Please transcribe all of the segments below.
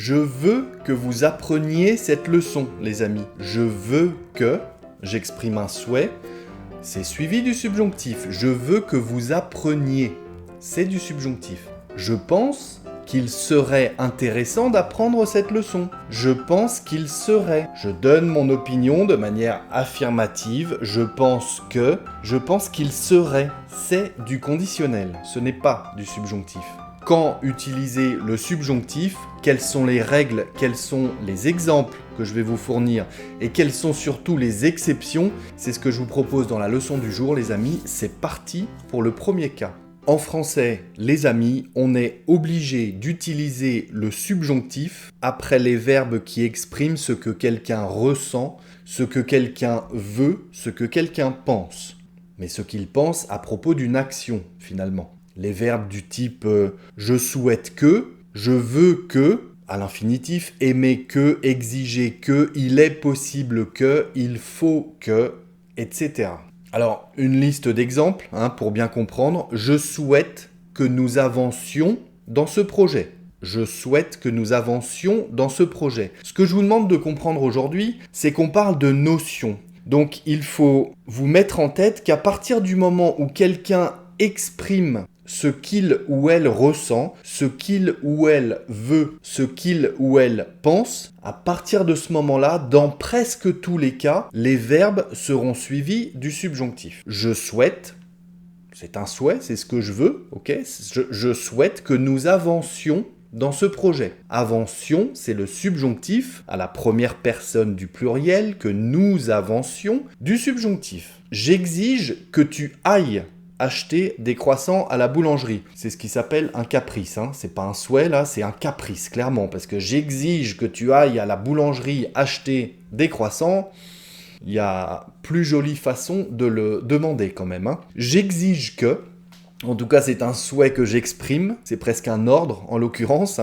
Je veux que vous appreniez cette leçon, les amis. Je veux que, j'exprime un souhait, c'est suivi du subjonctif. Je veux que vous appreniez, c'est du subjonctif. Je pense qu'il serait intéressant d'apprendre cette leçon. Je pense qu'il serait. Je donne mon opinion de manière affirmative. Je pense qu'il serait. C'est du conditionnel. Ce n'est pas du subjonctif. Quand utiliser le subjonctif, quelles sont les règles, quels sont les exemples que je vais vous fournir et quelles sont surtout les exceptions, c'est ce que je vous propose dans la leçon du jour, les amis. C'est parti pour le premier cas. En français, les amis, on est obligé d'utiliser le subjonctif après les verbes qui expriment ce que quelqu'un ressent, ce que quelqu'un veut, ce que quelqu'un pense. Mais ce qu'il pense à propos d'une action, finalement. Les verbes du type je souhaite que, je veux que, à l'infinitif, aimer que, exiger que, il est possible que, il faut que, etc. Alors, une liste d'exemples, pour bien comprendre. Je souhaite que nous avancions dans ce projet. Je souhaite que nous avancions dans ce projet. Ce que je vous demande de comprendre aujourd'hui, c'est qu'on parle de notions. Donc, il faut vous mettre en tête qu'à partir du moment où quelqu'un exprime ce qu'il ou elle ressent, ce qu'il ou elle veut, ce qu'il ou elle pense, à partir de ce moment-là, dans presque tous les cas, les verbes seront suivis du subjonctif. Je souhaite, c'est un souhait, c'est ce que je veux, ok ? Je souhaite que nous avancions dans ce projet. Avancions, c'est le subjonctif à la première personne du pluriel, que nous avancions du subjonctif. J'exige que tu ailles acheter des croissants à la boulangerie. C'est ce qui s'appelle un caprice. C'est pas un souhait là, c'est un caprice, clairement. Parce que j'exige que tu ailles à la boulangerie acheter des croissants. Il y a plus jolie façon de le demander quand même. J'exige que, en tout cas c'est un souhait que j'exprime, c'est presque un ordre en l'occurrence.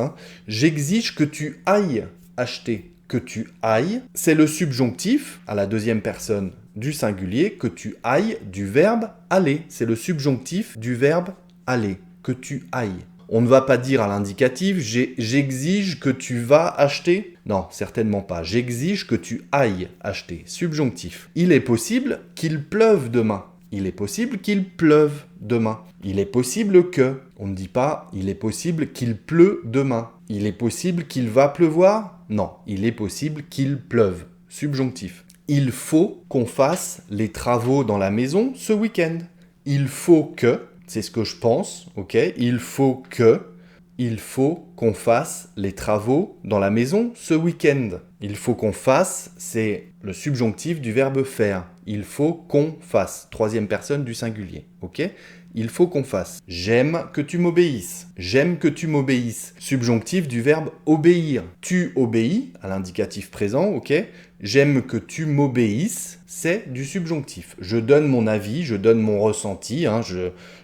J'exige que tu ailles acheter. Que tu ailles, c'est le subjonctif à la deuxième personne du singulier, que tu ailles du verbe aller. C'est le subjonctif du verbe aller, que tu ailles. On ne va pas dire à l'indicatif, j'exige que tu vas acheter. Non, certainement pas. J'exige que tu ailles acheter. Subjonctif. Il est possible qu'il pleuve demain. Il est possible qu'il pleuve demain. Il est possible que. On ne dit pas, il est possible qu'il pleut demain. Il est possible qu'il va pleuvoir. Non, il est possible qu'il pleuve. Subjonctif. Il faut qu'on fasse les travaux dans la maison ce week-end. Il faut que, c'est ce que je pense, ok ? Il faut qu'on fasse les travaux dans la maison ce week-end. Il faut qu'on fasse, c'est le subjonctif du verbe faire. Il faut qu'on fasse. Troisième personne du singulier, ok ? Il faut qu'on fasse. J'aime que tu m'obéisses. J'aime que tu m'obéisses. Subjonctif du verbe obéir. Tu obéis, à l'indicatif présent, ok ? J'aime que tu m'obéisses, c'est du subjonctif. Je donne mon avis, je donne mon ressenti,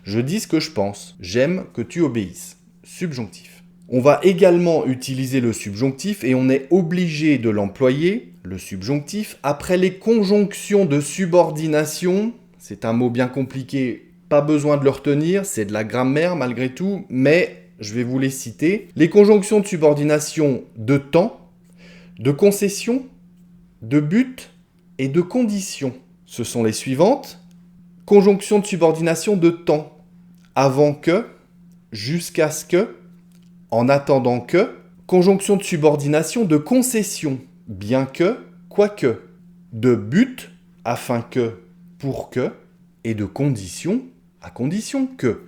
je dis ce que je pense. J'aime que tu obéisses. Subjonctif. On va également utiliser le subjonctif et on est obligé de l'employer, le subjonctif, après les conjonctions de subordination. C'est un mot bien compliqué. Pas besoin de le retenir, c'est de la grammaire malgré tout, mais je vais vous les citer. Les conjonctions de subordination de temps, de concession, de but et de condition. Ce sont les suivantes. Conjonction de subordination de temps. Avant que, jusqu'à ce que, en attendant que. Conjonction de subordination de concession. Bien que, quoique. De but, afin que, pour que. Et de condition, à condition que.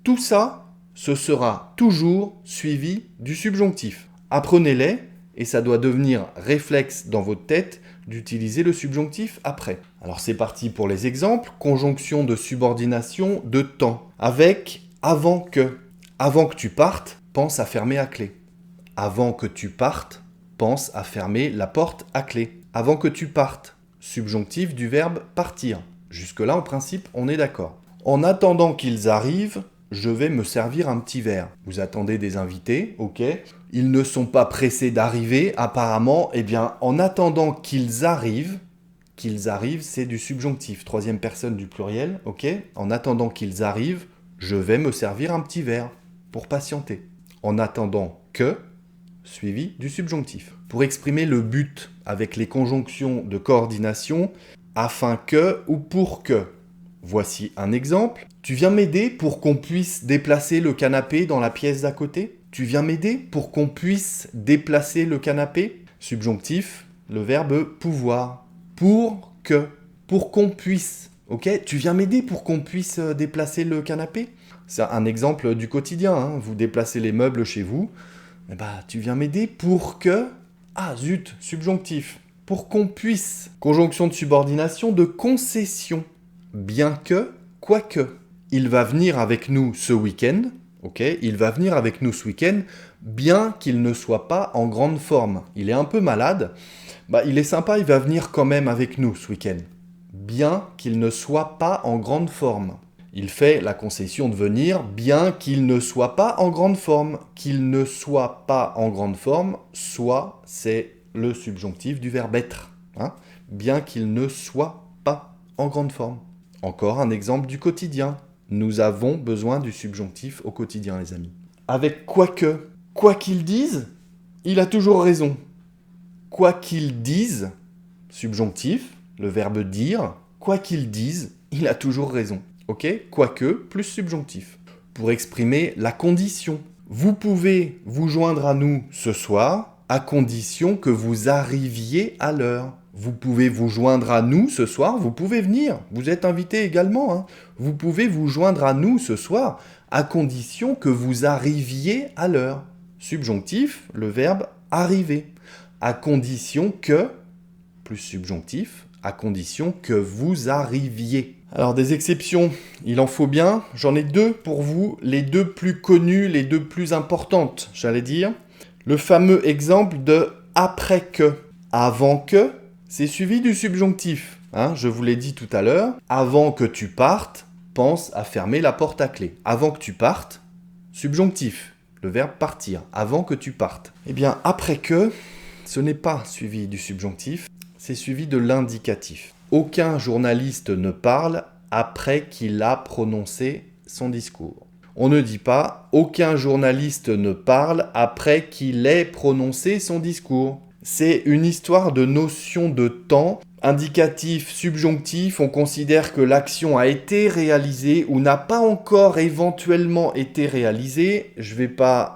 Tout ça, ce sera toujours suivi du subjonctif. Apprenez-les et ça doit devenir réflexe dans votre tête d'utiliser le subjonctif après. Alors c'est parti pour les exemples. Conjonction de subordination de temps. Avec avant que. Avant que tu partes, pense à fermer à clé. Avant que tu partes, pense à fermer la porte à clé. Avant que tu partes. Subjonctif du verbe partir. Jusque-là, en principe, on est d'accord. En attendant qu'ils arrivent, je vais me servir un petit verre. Vous attendez des invités, ok ? Ils ne sont pas pressés d'arriver, apparemment. Eh bien, en attendant qu'ils arrivent, c'est du subjonctif, troisième personne du pluriel, ok ? En attendant qu'ils arrivent, je vais me servir un petit verre pour patienter. En attendant que, suivi du subjonctif. Pour exprimer le but avec les conjonctions de coordination, afin que ou pour que. Voici un exemple. Tu viens m'aider pour qu'on puisse déplacer le canapé dans la pièce d'à côté? Tu viens m'aider pour qu'on puisse déplacer le canapé? Subjonctif, le verbe pouvoir. Pour que, pour qu'on puisse. Ok? Tu viens m'aider pour qu'on puisse déplacer le canapé? C'est un exemple du quotidien. Hein. Vous déplacez les meubles chez vous. Eh ben, tu viens m'aider pour que... Ah zut, subjonctif. Pour qu'on puisse. Conjonction de subordination de concession. Bien que, quoique. Il va venir avec nous ce week-end. Ok, il va venir avec nous ce week-end, bien qu'il ne soit pas en grande forme. Il est un peu malade. Bah, il est sympa, il va venir quand même avec nous ce week-end. Bien qu'il ne soit pas en grande forme. Il fait la concession de venir, bien qu'il ne soit pas en grande forme. Qu'il ne soit pas en grande forme, soit c'est le subjonctif du verbe être. Hein, bien qu'il ne soit pas en grande forme. Encore un exemple du quotidien. Nous avons besoin du subjonctif au quotidien, les amis. Avec quoique, quoi qu'il dise, il a toujours raison. Quoi qu'il dise, subjonctif, le verbe dire, quoi qu'il dise, il a toujours raison. Ok? Quoique plus subjonctif. Pour exprimer la condition. Vous pouvez vous joindre à nous ce soir, à condition que vous arriviez à l'heure. Vous pouvez vous joindre à nous ce soir, vous pouvez venir, vous êtes invité également. Hein. Vous pouvez vous joindre à nous ce soir, à condition que vous arriviez à l'heure. Subjonctif, le verbe arriver. À condition que, plus subjonctif, à condition que vous arriviez. Alors des exceptions, il en faut bien. J'en ai deux pour vous, les deux plus connues, les deux plus importantes, j'allais dire. Le fameux exemple de après que. Avant que, c'est suivi du subjonctif. Hein, je vous l'ai dit tout à l'heure. Avant que tu partes, pense à fermer la porte à clé. Avant que tu partes, subjonctif, le verbe partir. Avant que tu partes. Eh bien, après que, ce n'est pas suivi du subjonctif, c'est suivi de l'indicatif. Aucun journaliste ne parle après qu'il a prononcé son discours. On ne dit pas « aucun journaliste ne parle après qu'il ait prononcé son discours ». C'est une histoire de notion de temps. Indicatif, subjonctif, on considère que l'action a été réalisée ou n'a pas encore éventuellement été réalisée. Je ne vais pas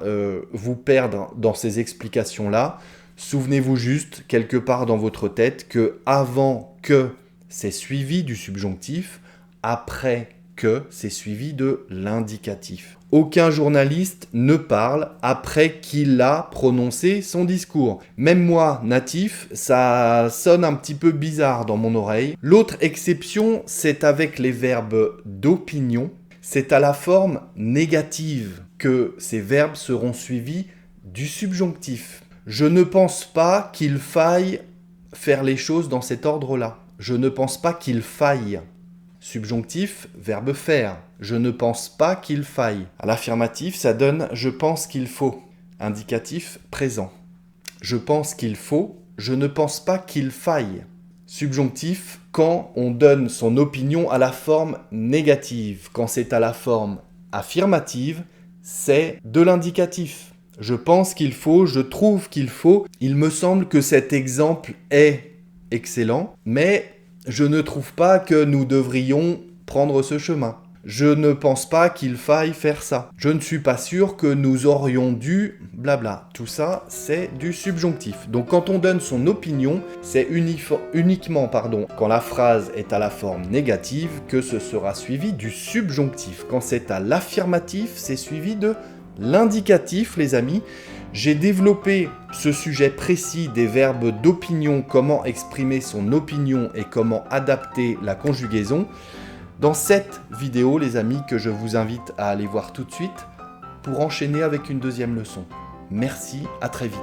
vous perdre dans ces explications-là. Souvenez-vous juste, quelque part dans votre tête, que avant que, c'est suivi du subjonctif, après que, c'est suivi de l'indicatif. Aucun journaliste ne parle après qu'il a prononcé son discours. Même moi, natif, ça sonne un petit peu bizarre dans mon oreille. L'autre exception, c'est avec les verbes d'opinion. C'est à la forme négative que ces verbes seront suivis du subjonctif. Je ne pense pas qu'il faille faire les choses dans cet ordre-là. Je ne pense pas qu'il faille. Subjonctif, verbe faire. Je ne pense pas qu'il faille. À l'affirmatif, ça donne « je pense qu'il faut ». Indicatif, présent. Je pense qu'il faut, je ne pense pas qu'il faille. Subjonctif, quand on donne son opinion à la forme négative. Quand c'est à la forme affirmative, c'est de l'indicatif. Je pense qu'il faut, je trouve qu'il faut. Il me semble que cet exemple est excellent, mais je ne trouve pas que nous devrions prendre ce chemin. Je ne pense pas qu'il faille faire ça. Je ne suis pas sûr que nous aurions dû... blabla. Tout ça, c'est du subjonctif. Donc quand on donne son opinion, c'est uniquement quand la phrase est à la forme négative que ce sera suivi du subjonctif. Quand c'est à l'affirmatif, c'est suivi de l'indicatif, les amis. J'ai développé ce sujet précis des verbes d'opinion, comment exprimer son opinion et comment adapter la conjugaison, dans cette vidéo, les amis, que je vous invite à aller voir tout de suite pour enchaîner avec une deuxième leçon. Merci, à très vite.